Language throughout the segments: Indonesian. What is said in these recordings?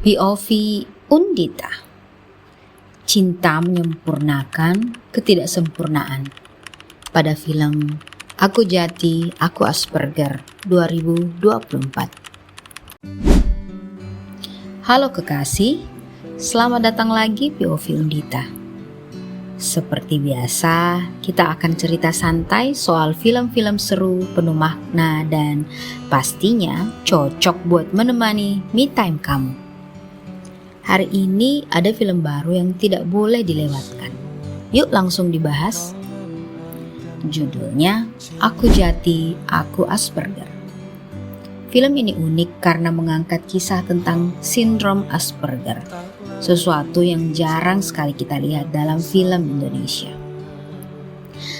POV Undita. Cinta menyempurnakan ketidaksempurnaan. Pada film Aku Jati, Aku Asperger 2024. Halo kekasih, selamat datang lagi POV Undita. Seperti biasa, kita akan cerita santai soal film-film seru, penuh makna, dan pastinya cocok buat menemani me time kamu. Hari ini ada film baru yang tidak boleh dilewatkan. Yuk langsung dibahas. Judulnya Aku Jati, Aku Asperger. Film ini unik karena mengangkat kisah tentang sindrom Asperger, sesuatu yang jarang sekali kita lihat dalam film Indonesia.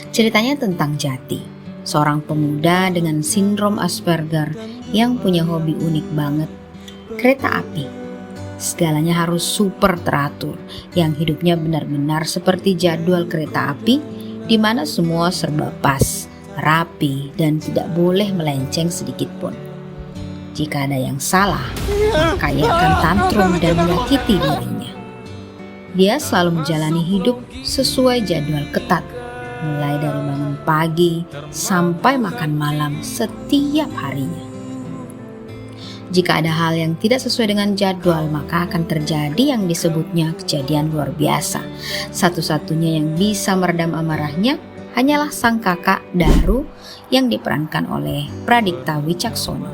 Ceritanya tentang Jati, seorang pemuda dengan sindrom Asperger yang punya hobi unik banget, kereta api. Segalanya harus super teratur, yang hidupnya benar-benar seperti jadwal kereta api, di mana semua serba pas, rapi, dan tidak boleh melenceng sedikit pun. Jika ada yang salah, maka ia akan tantrum dan menyakiti dirinya. Dia selalu menjalani hidup sesuai jadwal ketat, mulai dari bangun pagi sampai makan malam setiap harinya. Jika ada hal yang tidak sesuai dengan jadwal, maka akan terjadi yang disebutnya kejadian luar biasa. Satu-satunya yang bisa meredam amarahnya hanyalah sang kakak Daru yang diperankan oleh Pradipta Wicaksono.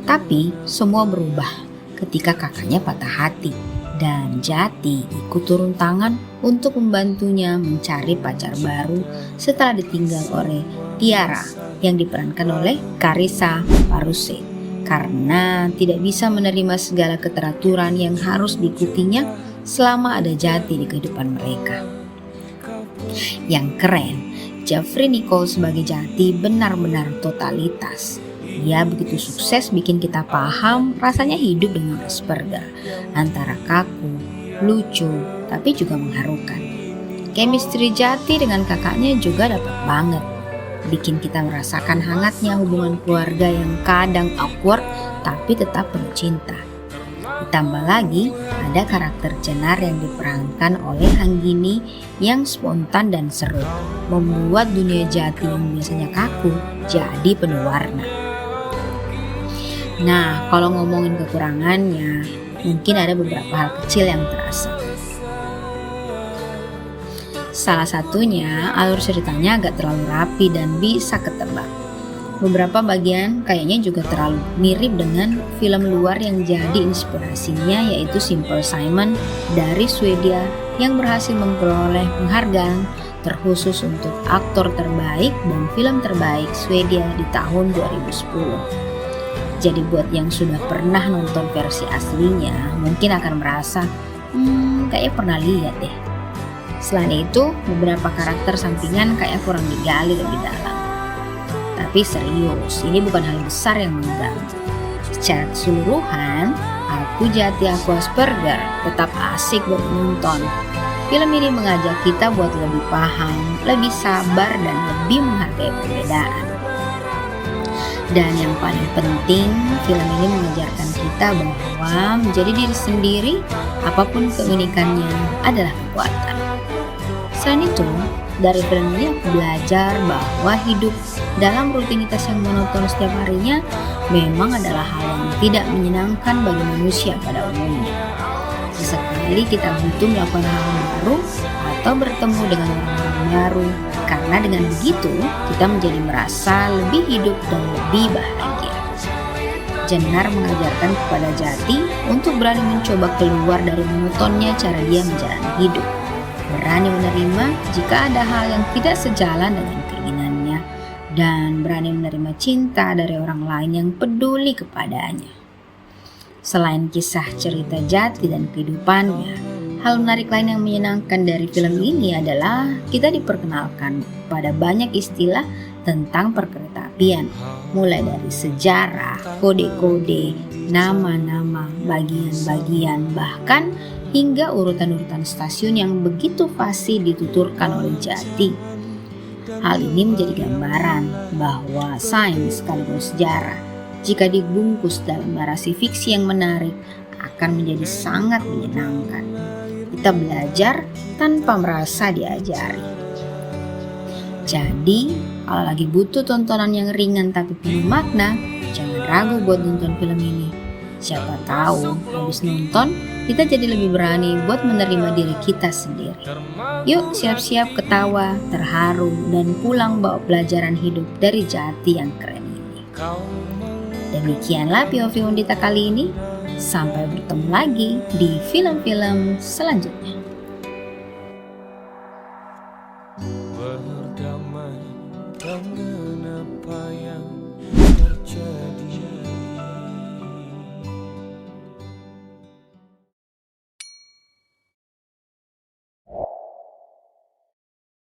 Tapi semua berubah ketika kakaknya patah hati dan Jati ikut turun tangan untuk membantunya mencari pacar baru setelah ditinggal oleh Tiara yang diperankan oleh Carissa Parusé karena tidak bisa menerima segala keteraturan yang harus diikutinya selama ada Jati di kehidupan mereka. Yang keren, Jeffrey Nicole sebagai Jati benar-benar totalitas. Dia begitu sukses bikin kita paham rasanya hidup dengan Asperger, antara kaku, lucu, tapi juga mengharukan. Chemistry Jati dengan kakaknya juga dapat banget, bikin kita merasakan hangatnya hubungan keluarga yang kadang awkward tapi tetap penuh cinta. Ditambah lagi ada karakter Jenar yang diperankan oleh Anggini yang spontan dan seru, membuat dunia Jati yang biasanya kaku jadi penuh warna. Nah, kalau ngomongin kekurangannya, mungkin ada beberapa hal kecil yang terasa. Salah satunya, alur ceritanya agak terlalu rapi dan bisa ketebak. Beberapa bagian kayaknya juga terlalu mirip dengan film luar yang jadi inspirasinya, yaitu Simple Simon dari Swedia yang berhasil memperoleh penghargaan terkhusus untuk aktor terbaik dan film terbaik Swedia di tahun 2010. Jadi buat yang sudah pernah nonton versi aslinya, mungkin akan merasa, kayaknya pernah lihat deh. Selain itu, beberapa karakter sampingan kayak kurang digali lebih dalam. Tapi serius, ini bukan hal besar yang mengganggu. Secara keseluruhan, Aku Jati, Aku Asperger tetap asik buat nonton. Film ini mengajak kita buat lebih paham, lebih sabar, dan lebih menghargai perbedaan. Dan yang paling penting, film ini mengajarkan kita bahwa menjadi diri sendiri, apapun keunikannya, adalah kekuatan. Selain itu, dari film ini aku belajar bahwa hidup dalam rutinitas yang monoton setiap harinya memang adalah hal yang tidak menyenangkan bagi manusia pada umumnya. Sesekali kita butuh melakukan hal baru atau bertemu dengan orang-orang baru, karena dengan begitu kita menjadi merasa lebih hidup dan lebih bahagia. Jenar mengajarkan kepada Jati untuk berani mencoba keluar dari monotonnya cara dia menjalani hidup, berani menerima jika ada hal yang tidak sejalan dengan keinginannya, dan berani menerima cinta dari orang lain yang peduli kepadanya. Selain kisah cerita Jati dan kehidupannya, hal menarik lain yang menyenangkan dari film ini adalah kita diperkenalkan pada banyak istilah tentang perkeretaapian, mulai dari sejarah, kode-kode, nama-nama, bagian-bagian, bahkan hingga urutan-urutan stasiun yang begitu fasih dituturkan oleh Jati. Hal ini menjadi gambaran bahwa sains sekaligus sejarah, jika dibungkus dalam narasi fiksi yang menarik, akan menjadi sangat menyenangkan. Kita belajar tanpa merasa diajari. Jadi, kalau lagi butuh tontonan yang ringan tapi penuh makna, jangan ragu buat nonton film ini. Siapa tahu habis nonton kita jadi lebih berani buat menerima diri kita sendiri. Yuk siap-siap ketawa, terharu, dan pulang bawa pelajaran hidup dari Jati yang keren ini. Demikianlah POV Undita kali ini. Sampai bertemu lagi di film-film selanjutnya.